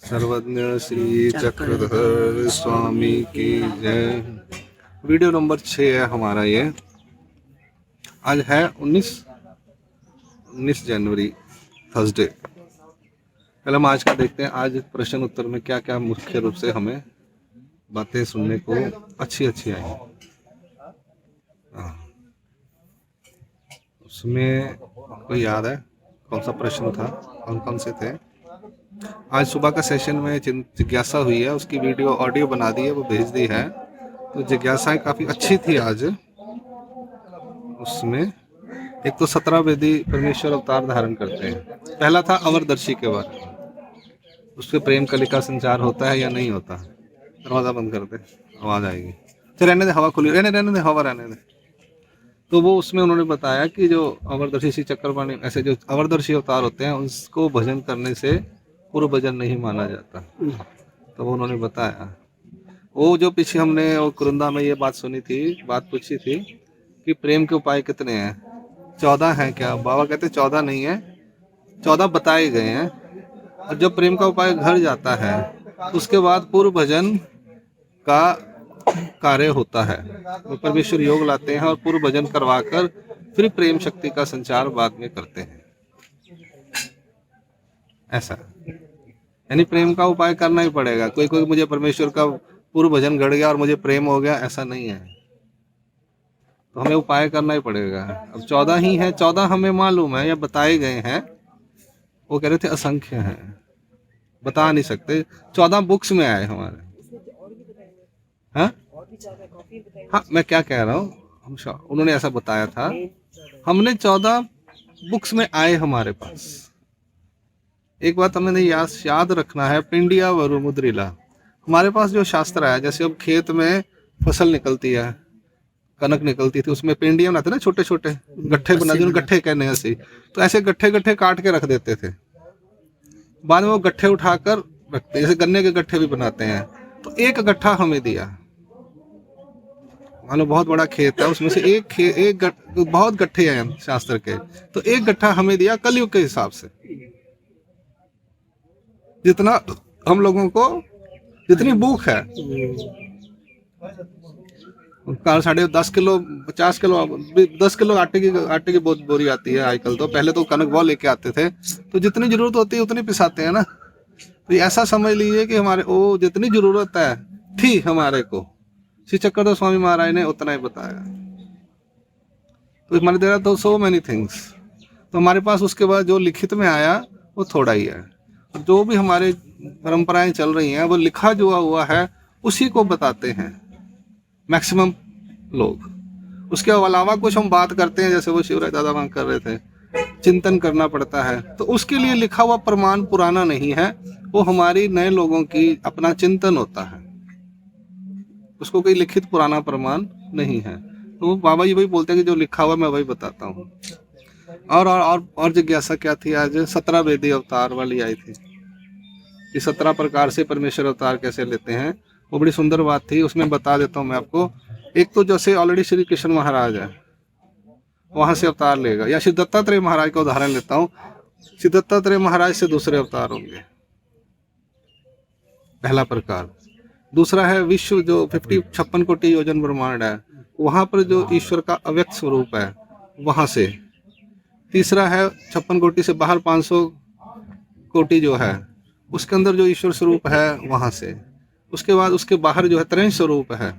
सर्वज्ञ श्री चक्रधर स्वामी की जय। वीडियो नंबर 6 है हमारा ये। आज है 19 जनवरी, थर्सडे। पहले हम आज का देखते हैं। आज प्रश्न उत्तर में क्या क्या मुख्य रूप से हमें बातें सुनने को अच्छी आई। उसमें आपको याद है कौन सा प्रश्न था, कौन कौन से थे? आज सुबह का सेशन में जिज्ञासा हुई है, उसकी वीडियो ऑडियो बना दी है, वो भेज दी है। तो जिज्ञासाएं काफ़ी अच्छी थी आज। उसमें एक तो 17 वेदी परमेश्वर अवतार धारण करते हैं। पहला था अवरदर्शी के बारे में, उसके प्रेम कलिका संचार होता है या नहीं होता। दरवाज़ा बंद कर दे, आवाज़ आएगी। तो रहने दे, हवा खुली, रहने दे, हवा रहने दे। तो वो उसमें उन्होंने बताया कि जो अवरदर्शी श्री चक्रपाणी, ऐसे जो अवरदर्शी अवतार होते हैं, उसको भजन करने से पूर्व भजन नहीं माना जाता। तो वो उन्होंने बताया। वो जो पीछे हमने वो कुरुंदा में ये बात सुनी थी, बात पूछी थी कि प्रेम के उपाय कितने हैं, 14 हैं क्या? बाबा कहते 14 नहीं है, 14 बताए गए हैं। और जब प्रेम का उपाय घर जाता है, उसके बाद पूर्व भजन का कार्य होता है। वो परमेश्वर योग लाते हैं और पूर्व भजन करवाकर फिर प्रेम शक्ति का संचार बाद में करते हैं। ऐसा यानी प्रेम का उपाय करना ही पड़ेगा। कोई मुझे परमेश्वर का पूर्व भजन गढ़ गया और मुझे प्रेम हो गया, ऐसा नहीं है। तो हमें उपाय करना ही पड़ेगा। अब 14 ही है, 14 हमें मालूम है या बताए गए हैं। वो कह रहे थे असंख्य हैं, बता नहीं सकते। 14 बुक्स में आए हमारे। हाँ, मैं क्या कह रहा हूँ, उन्होंने ऐसा बताया था। हमने 14 बुक्स में आए हमारे पास। एक बात हमें याद रखना है, पिंडिया वरुमुद्रिला। हमारे पास जो शास्त्र है, जैसे अब खेत में फसल निकलती है, कनक निकलती थी, उसमें पिंडिया बनाते ना, छोटे छोटे गट्ठे बना, जो गट्ठे कहने हैं ऐसे। तो ऐसे गट्ठे काट के रख देते थे। बाद में वो गट्ठे उठाकर रखते, जैसे गन्ने के गट्ठे भी बनाते हैं। तो एक गट्ठा हमें दिया, मान लो बहुत बड़ा खेत है, उसमें से बहुत गट्ठे हैं शास्त्र के, तो एक गट्ठा हमें दिया कलयुग के हिसाब से। जितना हम लोगों को जितनी भूख है, 10.5 किलो 50 किलो 10 किलो आटे की बहुत बोरी आती है आजकल। तो पहले तो कनक बहुत लेके आते थे, तो जितनी जरूरत होती है उतनी पिसाते हैं ना। तो ऐसा समझ लीजिए कि हमारे वो जितनी जरूरत है थी हमारे को, श्री चक्रधर स्वामी महाराज ने उतना ही बताया। तो हमारे there are so many things. तो हमारे पास उसके बाद जो लिखित में आया वो थोड़ा ही है। जो भी हमारे परंपराएं चल रही हैं, वो लिखा जो हुआ है उसी को बताते हैं मैक्सिमम लोग। उसके अलावा कुछ हम बात करते हैं, जैसे वो शिवराज दादा वहां कर रहे थे, चिंतन करना पड़ता है। तो उसके लिए लिखा हुआ प्रमाण पुराना नहीं है, वो हमारी नए लोगों की अपना चिंतन होता है। उसको कोई लिखित पुराना प्रमाण नहीं है। तो बाबा जी वही बोलते हैं कि जो लिखा हुआ मैं वही बताता हूँ। और जिज्ञासा क्या थी आज? 17 वेदी अवतार वाली आई थी कि 17 प्रकार से परमेश्वर अवतार कैसे लेते हैं। वो बड़ी सुंदर बात थी। उसमें बता देता हूँ मैं आपको। एक तो जैसे ऑलरेडी श्री कृष्ण महाराज है, वहां से अवतार लेगा, या श्री दत्तात्रेय महाराज का उदाहरण लेता हूँ। श्री दत्तात्रेय महाराज से दूसरे अवतार होंगे, पहला प्रकार। दूसरा है विश्व, जो 56 कोटि योजन ब्रह्मांड है, वहां पर जो ईश्वर का अव्यक्त स्वरूप है, वहां से। तीसरा है 56 कोटि से बाहर 500 कोटि जो है, उसके अंदर जो ईश्वर स्वरूप है, वहां से। उसके बाद उसके बाहर जो है त्रैण स्वरूप है,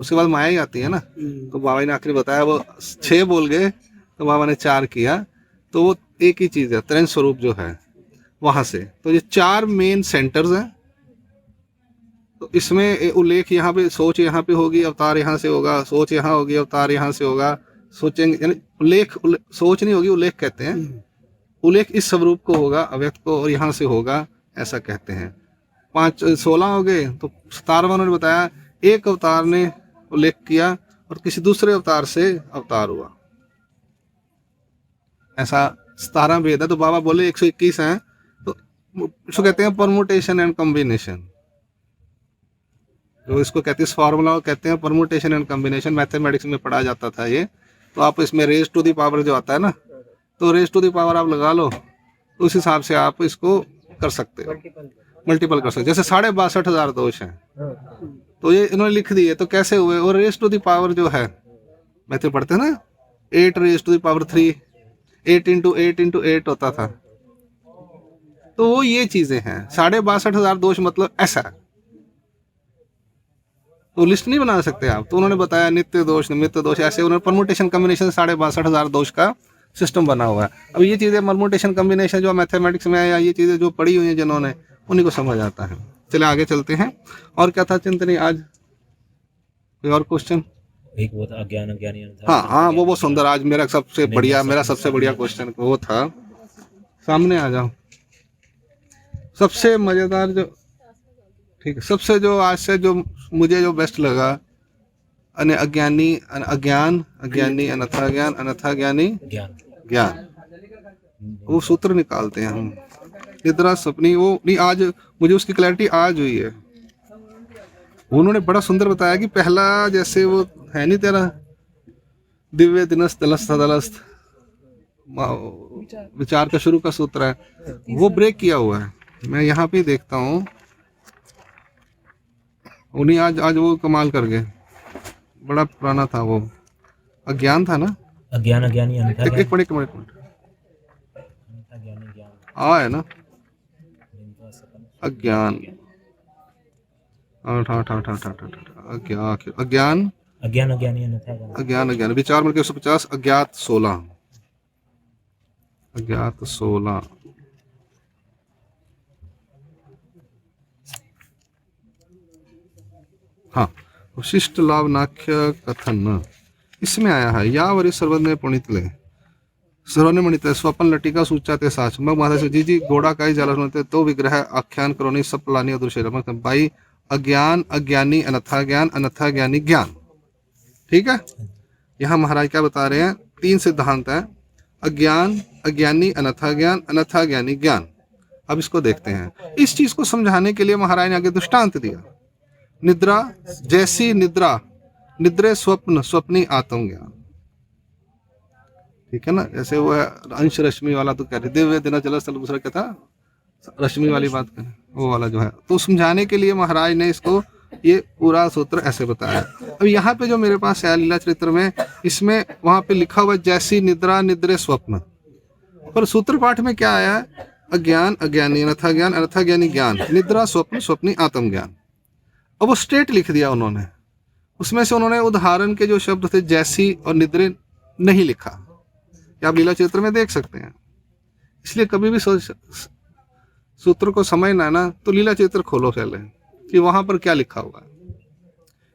उसके बाद माया ही आती है ना। तो बाबा ने आखिरी बताया, वो 6 बोल गए तो बाबा ने 4 किया। तो वो एक ही चीज है, त्रैण स्वरूप जो है वहां से। तो ये 4 मेन सेंटर्स हैं। तो इसमें उल्लेख यहाँ पे, सोच यहाँ पे होगी, अवतार यहाँ से होगा। सोच यहाँ होगी, अवतार यहाँ से होगा। सोचेंगे यानी उल्लेख, सोच नहीं होगी, उल्लेख कहते हैं। उल्लेख इस स्वरूप को होगा, अव्यक्त को, और यहाँ से होगा, ऐसा कहते हैं। 16 हो गए। तो 17वां उन्होंने बताया, एक अवतार ने उल्लेख किया और किसी दूसरे अवतार से अवतार हुआ, ऐसा 17 वेद है। तो बाबा बोले 121 हैं। तो इसको कहते हैं परमुटेशन एंड कॉम्बिनेशन। जो इसको कहते हैं, इस फॉर्मूला को कहते हैं परमुटेशन एंड कॉम्बिनेशन। मैथमेटिक्स में पढ़ा जाता था ये। तो आप इसमें रेज टू द पावर जो आता है ना, तो रेज टू द पावर आप लगा लो, तो उस हिसाब से आप इसको कर सकते हो। मल्टीपल कर सकते, जैसे 62,500 दोष हैं तो ये इन्होंने लिख दिए, तो कैसे हुए? और रेज टू द पावर जो है, मैथ में पढ़ते हैं ना, 8 raise to the power 3, 8 into 8 into 8 होता था। तो वो ये चीजें हैं, 62,500 दोष मतलब ऐसा है, तो लिस्ट नहीं बना सकते आप। तो उन्होंने बताया नित्य दोष, निमित्त दोष, ऐसे उन्होंने परमुटेशन कॉम्बिनेशन 62,500 दोष का सिस्टम बना हुआ है। अब ये चीजें परमुटेशन कॉम्बिनेशन जो मैथमेटिक्स में है, या ये चीजें जो पढ़ी हुई हैं जिन्होंने, उन्हीं को समझ आता है। चले आगे चलते हैं। और क्या था चिंतनी आज? कोई और क्वेश्चन? एक वो था अज्ञान अज्ञानी। हाँ हाँ, वो सुंदर। आज मेरा सबसे बढ़िया क्वेश्चन वो था। सामने आ जाओ। सबसे मजेदार जो, ठीक है, सबसे जो आज से जो मुझे जो बेस्ट लगा, अज्ञानी अज्ञान, अज्ञानी अनथा ज्ञान, अनथा ज्ञानी ज्ञान। वो सूत्र निकालते हैं हम, निद्रा सपनी। वो नहीं, आज मुझे उसकी क्लैरिटी आज हुई है। उन्होंने बड़ा सुंदर बताया कि पहला जैसे वो है नहीं तेरा दिव्य दिनस्त दलस्त दलस्त विचार का शुरू का सूत्र है, वो ब्रेक किया हुआ है। मैं यहाँ पे देखता हूँ, उन्हीं आज वो कमाल कर गए। बड़ा पुराना था वो, अज्ञान था ना, अज्ञान अज्ञानी अनथा ज्ञान। एक मिनट है ना, अज्ञान अज्ञान अज्ञान अज्ञानी अनथा ज्ञान, अज्ञान अज्ञान विचार मिलकर 150, अज्ञात 16, अज्ञात 16। हाँ, शिष्ट लाभनाख्य कथन इसमें आया है। या वरी सर्वज्ञ पुणितले सर्वने मणित स्वपन लटिका सूचाते साच मग माता से जी घोड़ा काई जाला सुनते तो विग्रह आख्यान करोनी सब पलानी अदृश्य भाई अज्ञान अज्ञानी अनथा ज्ञान, अनथा ज्ञानी ज्ञान। ठीक है, यहाँ महाराज क्या बता रहे हैं? 3 सिद्धांत है, अज्ञान अज्ञानी अनथा ज्ञान, अनथा ज्ञानी ज्ञान। अब इसको देखते हैं। इस चीज को समझाने के लिए महाराज ने आगे दृष्टांत दिया। निद्रा जैसी निद्रा, निद्रे स्वप्न, स्वप्नी आत्मज्ञान। ठीक है ना, जैसे वो है अंश रश्मि वाला, तो कह रहे दिव्य दिन जल स्थल, दूसरा क्या था, रश्मि वाली बात करें, वो वाला जो है। तो समझाने के लिए महाराज ने इसको ये पूरा सूत्र ऐसे बताया। अब यहाँ पे जो मेरे पास है लीला चरित्र में, इसमें वहां पे लिखा हुआ जैसी निद्रा निद्रे स्वप्न, पर सूत्र पाठ में क्या आया है? अज्ञान अज्ञानी अनथा ज्ञान, अनथा ज्ञानी ज्ञान, निद्रा स्वप्न, स्वप्नी आत्मज्ञान। अब वो स्टेट लिख दिया उन्होंने। उसमें से उन्होंने उदाहरण के जो शब्द थे जैसी और निद्रे नहीं लिखा, या आप लीला चित्र में देख सकते हैं। इसलिए कभी भी सूत्र को समझना है ना, तो लीला चित्र खोलो पहले कि वहां पर क्या लिखा हुआ है।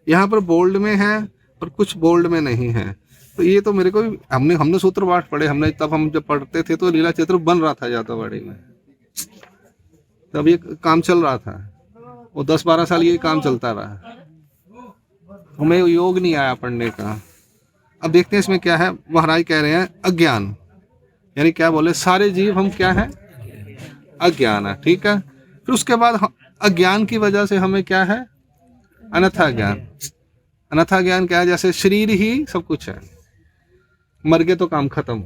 यहाँ पर बोल्ड में है और कुछ बोल्ड में नहीं है। तो ये तो मेरे को भी, हमने सूत्र पाठ पढ़े, हमने तब हम जब पढ़ते थे तो लीला चित्र बन रहा था जातावाड़ी में, तब ये काम चल रहा था। वो 10-12 साल ये काम चलता रहा, हमें योग नहीं आया पढ़ने का। अब देखते हैं इसमें क्या है। महाराज कह रहे हैं अज्ञान, यानी क्या बोले, सारे जीव हम क्या है? अज्ञान है। ठीक है, फिर उसके बाद अज्ञान की वजह से हमें क्या है? अनथा ज्ञान। अनथा ज्ञान क्या है? जैसे शरीर ही सब कुछ है, मर गए तो काम खत्म,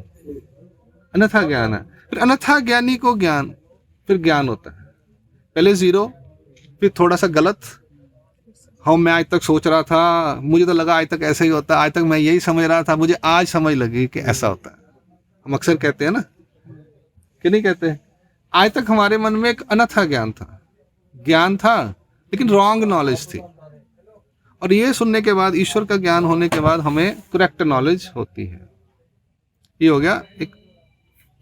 अनथा ज्ञान है। फिर अनथा ज्ञानी को ज्ञान, फिर ज्ञान होता है। पहले 0, फिर थोड़ा सा गलत, हाँ मैं आज तक सोच रहा था, मुझे तो लगा आज तक ऐसा ही होता है, आज तक मैं यही समझ रहा था, मुझे आज समझ लगी कि ऐसा होता है। हम अक्सर कहते हैं ना, कि नहीं कहते? आज तक हमारे मन में एक अनथा ज्ञान था, लेकिन रॉन्ग नॉलेज थी। और ये सुनने के बाद, ईश्वर का ज्ञान होने के बाद हमें करेक्ट नॉलेज होती है। ये हो गया एक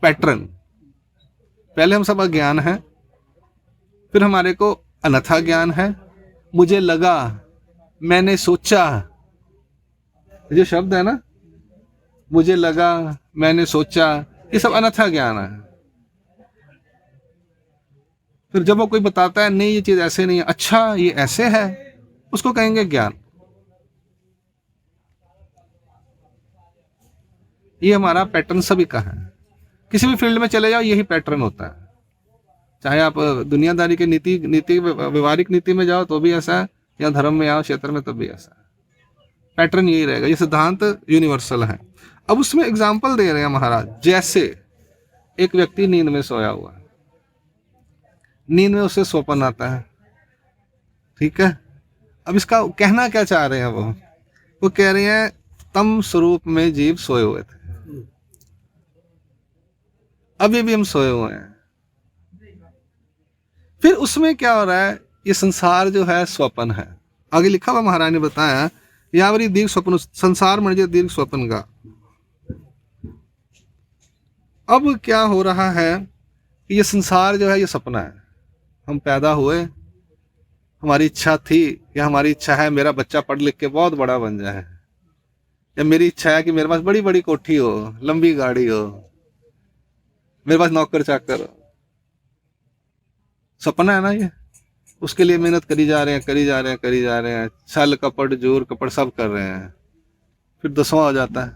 पैटर्न। पहले हम सब अज्ञान हैं, फिर हमारे को अनथा ज्ञान है, मुझे लगा, मैंने सोचा, जो शब्द है ना, मुझे लगा, मैंने सोचा, ये सब अनथा ज्ञान है। फिर जब वो कोई बताता है नहीं ये चीज ऐसे नहीं है, अच्छा ये ऐसे है, उसको कहेंगे ज्ञान। ये हमारा पैटर्न सभी का है। किसी भी फील्ड में चले जाओ यही पैटर्न होता है। चाहे आप दुनियादारी के नीति व्यवहारिक नीति में जाओ तो भी ऐसा है, या धर्म में आओ क्षेत्र में तब भी ऐसा है। पैटर्न यही रहेगा। ये सिद्धांत यूनिवर्सल है। अब उसमें एग्जाम्पल दे रहे हैं महाराज। जैसे एक व्यक्ति नींद में सोया हुआ है, नींद में उससे स्वप्न आता है। ठीक है, अब इसका कहना क्या चाह रहे हैं वो कह रहे हैं तम स्वरूप में जीव सोए हुए थे, अभी भी हम सोए हुए हैं। फिर उसमें क्या हो रहा है, ये संसार जो है स्वप्न है। आगे लिखा हुआ महाराज ने बताया, यावरी दीर्घ स्वप्न संसार म्हणजे दीर्घ स्वप्न का। अब क्या हो रहा है कि ये संसार जो है ये सपना है। हम पैदा हुए, हमारी इच्छा थी या हमारी इच्छा है मेरा बच्चा पढ़ लिख के बहुत बड़ा बन जाए, या मेरी इच्छा है कि मेरे पास बड़ी बड़ी कोठी हो, लंबी गाड़ी हो, मेरे पास नौकर चाकर हो। सपना है ना ये, उसके लिए मेहनत करी जा रहे हैं, छल कपट जोर कपट सब कर रहे हैं, फिर 10वां हो जाता है,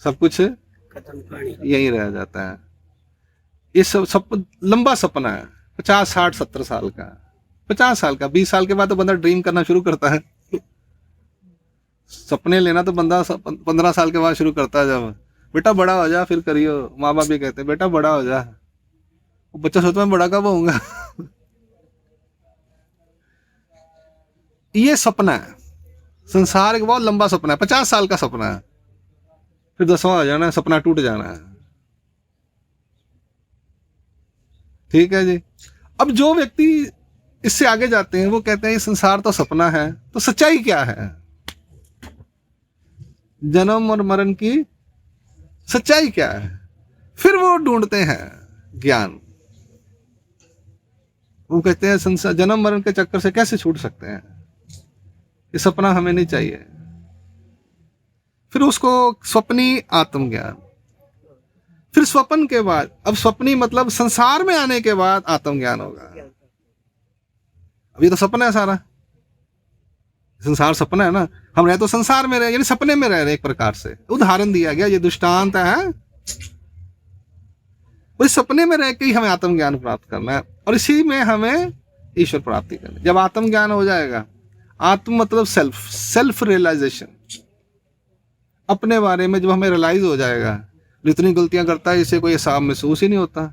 सब कुछ यही रह जाता है। ये सब लंबा सपना है, 50 60 70 साल का, 50 साल का, 20 साल के बाद तो बंदा ड्रीम करना शुरू करता है। सपने लेना तो बंदा 15 साल के बाद शुरू करता है, जब बेटा बड़ा हो जा फिर करियो। माँ बाप भी कहते हैं बेटा बड़ा हो जा, वो बच्चा सोचता मैं बड़ा कब होऊंगा। ये सपना है, संसार एक बहुत लंबा सपना है, 50 साल का सपना है, फिर 10वां हो जाना है, सपना टूट जाना है। ठीक है जी। अब जो व्यक्ति इससे आगे जाते हैं वो कहते हैं ये संसार तो सपना है, तो सच्चाई क्या है, जन्म और मरण की सच्चाई क्या है। फिर वो ढूंढते हैं ज्ञान। वो कहते हैं संसार जन्म मरण के चक्कर से कैसे छूट सकते हैं, ये सपना हमें नहीं चाहिए। फिर उसको स्वप्नी आत्मज्ञान, फिर स्वप्न के बाद, अब स्वप्नी मतलब संसार में आने के बाद आत्मज्ञान होगा। अभी तो सपना है सारा, संसार सपना है ना, हम रहे तो संसार में रहे, यानी सपने में रह रहे। एक प्रकार से उदाहरण दिया गया, ये दृष्टांत है। उस सपने में रह के ही हमें आत्मज्ञान प्राप्त करना है, और इसी में हमें ईश्वर प्राप्ति करनी। जब आत्मज्ञान हो जाएगा, आत्म मतलब सेल्फ रियलाइजेशन, अपने बारे में जब हमें रियलाइज हो जाएगा, जितनी गलतियां करता है इसे कोई हिसाब महसूस ही नहीं होता।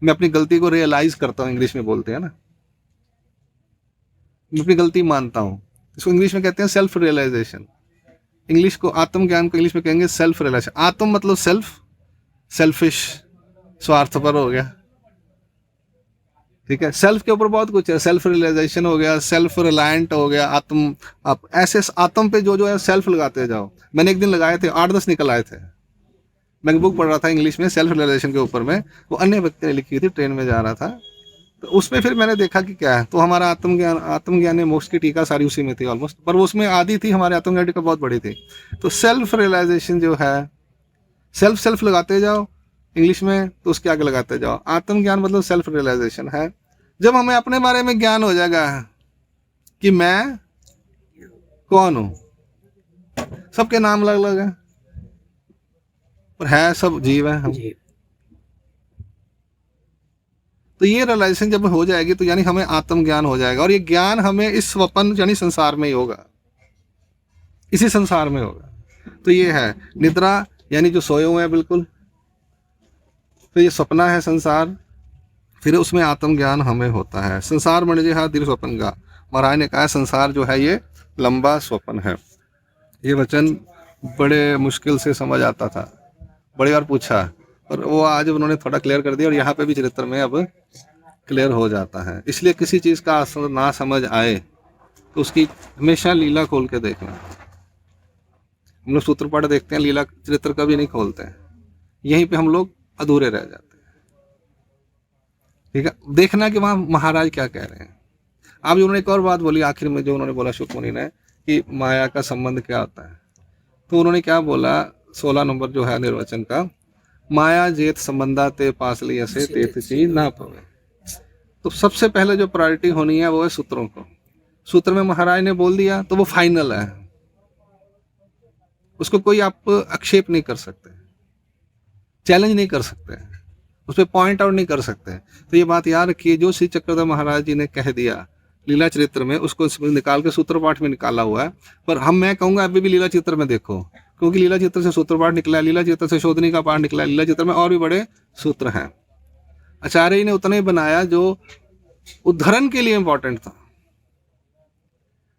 मैं अपनी गलती को रियलाइज करता हूँ, इंग्लिश में बोलते हैं ना, मैं अपनी गलती मानता हूँ, इसको इंग्लिश में कहते हैं सेल्फ रियलाइजेशन। इंग्लिश को आत्मज्ञान को इंग्लिश में कहेंगे सेल्फ रियलाइजेशन। आत्म मतलब सेल्फ, सेल्फिश, स्वार्थपर हो गया। ठीक है, सेल्फ के ऊपर बहुत कुछ है, सेल्फ रियलाइजेशन हो गया, सेल्फ रिलायंट हो गया, आत्म। आप ऐसे आत्म पे जो है सेल्फ लगाते जाओ। मैंने एक दिन लगाए थे, 8-10 निकल आए थे। मैं एक बुक पढ़ रहा था इंग्लिश में सेल्फ रियलाइजेशन के ऊपर में, वो अन्य व्यक्ति ने लिखी हुई थी, ट्रेन में जा रहा था, तो उसमें फिर मैंने देखा कि क्या है। तो हमारा आत्मज्ञान ने मोक्ष की टीका सारी उसी में थी ऑलमोस्ट, पर वो उसमें आधी थी, हमारे आत्मज्ञान टीका बहुत बड़ी थी। तो सेल्फ रियलाइजेशन जो है, सेल्फ लगाते जाओ इंग्लिश में, तो उसके आगे लगाते जाओ। आत्मज्ञान मतलब सेल्फ रियलाइजेशन है। जब हमें अपने बारे में ज्ञान हो जाएगा कि मैं कौन हूं, सबके नाम अलग अलग है और है सब जीव है हम, तो ये रियलाइजेशन जब हो जाएगी तो यानी हमें आत्मज्ञान हो जाएगा। और ये ज्ञान हमें इस स्वप्न यानी संसार में ही होगा, इसी संसार में होगा। तो ये है निद्रा, यानी जो सोए हुए हैं बिल्कुल, तो ये सपना है संसार, फिर उसमें आत्मज्ञान हमें होता है। संसार म्हणजे हा दीर्घ स्वप्न का। महाराज ने कहा संसार जो है ये लंबा स्वप्न है। ये वचन बड़े मुश्किल से समझ आता था, बड़ी बार पूछा, और वो आज उन्होंने थोड़ा क्लियर कर दिया, और यहाँ पे भी चरित्र में अब क्लियर हो जाता है। इसलिए किसी चीज़ का ना समझ आए तो उसकी हमेशा लीला खोल के देखना। हम लोग सूत्र पाठ देखते हैं, लीला चरित्र कभी नहीं खोलते हैं, यहीं पे हम लोग अधूरे रह जाते हैं। ठीक है, देखना कि वहाँ महाराज क्या कह रहे हैं। अब उन्होंने एक और बात बोली आखिर में, जो उन्होंने बोला शुकमुनि ने कि माया का संबंध क्या होता है, तो उन्होंने क्या बोला 16 नंबर जो है निर्वचन का, माया जेत संबंधा ते पासली ऐसे तेत चीज ना पवे। तो सबसे पहले जो प्रायोरिटी होनी है वो है सूत्रों को। सूत्र में महाराज ने बोल दिया तो वो फाइनल है, उसको कोई आप आक्षेप नहीं कर सकते, चैलेंज नहीं कर सकते, उस पर पॉइंट आउट नहीं कर सकते। तो ये बात याद रखिए, जो श्री चक्रधर महाराज जी ने कह दिया लीला चरित्र में, उसको निकाल के सूत्र पाठ में निकाला हुआ है। पर मैं कहूँगा अभी भी लीला चित्र में देखो, क्योंकि लीला चित्र से सूत्र पाठ निकला, लीला चित्र से शोधनी का पाठ निकला, लीला चित्र में और भी बड़े सूत्र हैं। आचार्य ने उतने ही बनाया जो उद्धरण के लिए इंपॉर्टेंट था।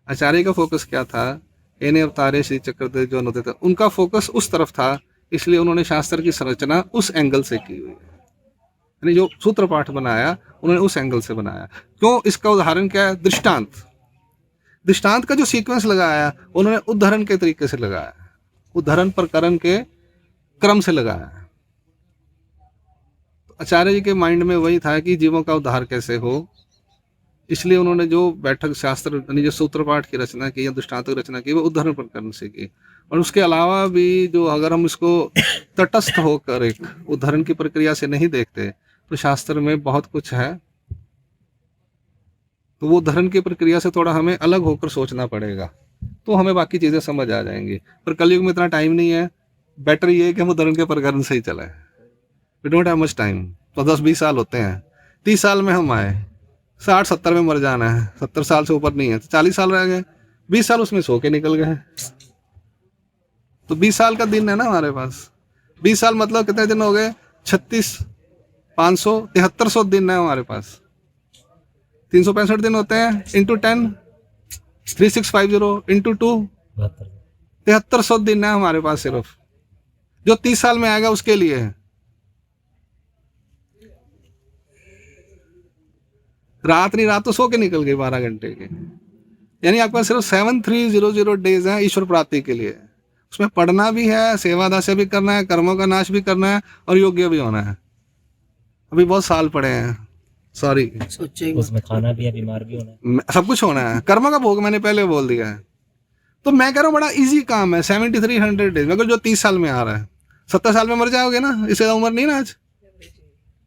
आचार्य का फोकस क्या था? एने अवतारे श्री चक्रदेव जो होते थे, उनका फोकस उस तरफ था, इसलिए उन्होंने शास्त्र की संरचना उस एंगल से की हुई है। यानी जो सूत्र पाठ बनाया उन्होंने उस एंगल से बनाया। क्यों? इसका उदाहरण क्या है? दृष्टांत। दृष्टांत का जो सीक्वेंस लगाया उन्होंने उद्धरण के तरीके से लगाया, उद्धरण प्रकरण के क्रम से लगाया। तो आचार्य जी के माइंड में वही था कि जीवों का उद्धार कैसे हो, इसलिए उन्होंने जो बैठक शास्त्र यानी जो सूत्र पाठ की रचना की या दृष्टांत की रचना की वो उद्धरण प्रकरण से की। और उसके अलावा भी जो अगर हम इसको तटस्थ होकर एक उद्धरण की प्रक्रिया से नहीं देखते तो शास्त्र में बहुत कुछ है, तो वो उद्धरण की प्रक्रिया से थोड़ा हमें अलग होकर सोचना पड़ेगा, तो हमें बाकी चीज़ें समझ आ जाएंगी। पर कलयुग में इतना टाइम नहीं है, बेटर ये है कि हम उद्धरण के प्रकरण से ही चलें। We don't have much time. तो 10-20 साल होते हैं, 30 साल में हम आए, 60-70 में मर जाना है, 70 साल से ऊपर नहीं है, तो 40 साल रह गए, 20 साल उसमें सो के निकल गए। तो 20 साल का दिन है ना हमारे पास। 20 साल मतलब कितने दिन हो गए? 36, 500, 7300 दिन है हमारे पास। 365 दिन होते हैं, इंटू 10, 3650 इंटू 2, 7300 दिन है हमारे पास सिर्फ, जो 30 साल में आएगा उसके लिए है। रात नहीं, रात तो सो के निकल गई 12 घंटे के। यानी आपके पास सिर्फ 7300 डेज हैं ईश्वर प्राप्ति के लिए। उसमें पढ़ना भी है, सेवा दास्य भी करना है, कर्मों का नाश भी करना है और योग्य भी होना है। अभी बहुत साल पड़े हैं, सॉरी, उसमें खाना भी है, बीमार भी होना है, सब कुछ होना है। कर्म का भोग मैंने पहले बोल दिया है। तो मैं कह रहा हूँ बड़ा इजी काम है 7300 डेज। मगर जो 30 साल में आ रहा है, 70 साल में मर जाओगे ना, इससे ज़्यादा उम्र नहीं ना आज,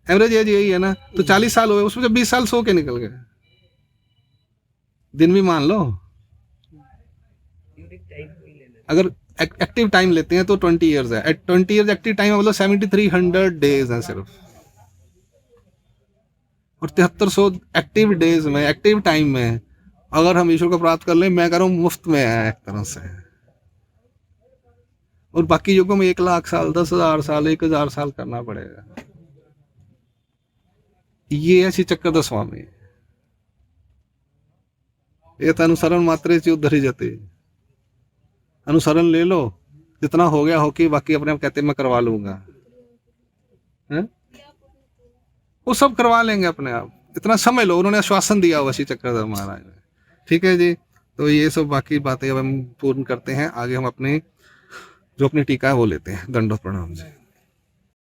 एवरेज एज यही है ना। तो 40 साल हुए, उसमें जब 20 साल सो के निकल गए, दिन भी मान लो। अगर एक्टिव टाइम लेते हैं तो 20 ईयर्स है। 20 ईयर्स एक्टिव टाइम मतलब 7300 डेज हैं सिर्फ, और 7300 एक्टिव डेज में, एक्टिव टाइम में अगर हम ईश्वर को प्राप्त कर लें, मैं कह रहा हूँ मुफ्त में है एक तरह से। और बाकी युगों में 1 लाख साल, 10,000 साल, 1,000 साल करना पड़ेगा। ये है श्री चक्रधर स्वामी। ये तो अनुसरण मात्रे से उद्धरी जाती। अनुसरण ले लो, जितना हो गया हो कि बाकी अपने आप कहते मैं करवा लूंगा, है? वो सब करवा लेंगे अपने आप, इतना समझ लो। उन्होंने आश्वासन दिया हुआ श्री चक्रधर महाराज ने। ठीक है जी, तो ये सब बाकी बातें अब हम पूर्ण करते हैं। आगे हम अपने जो अपनी टीका है वो लेते हैं। दंडोत प्रणाम जी।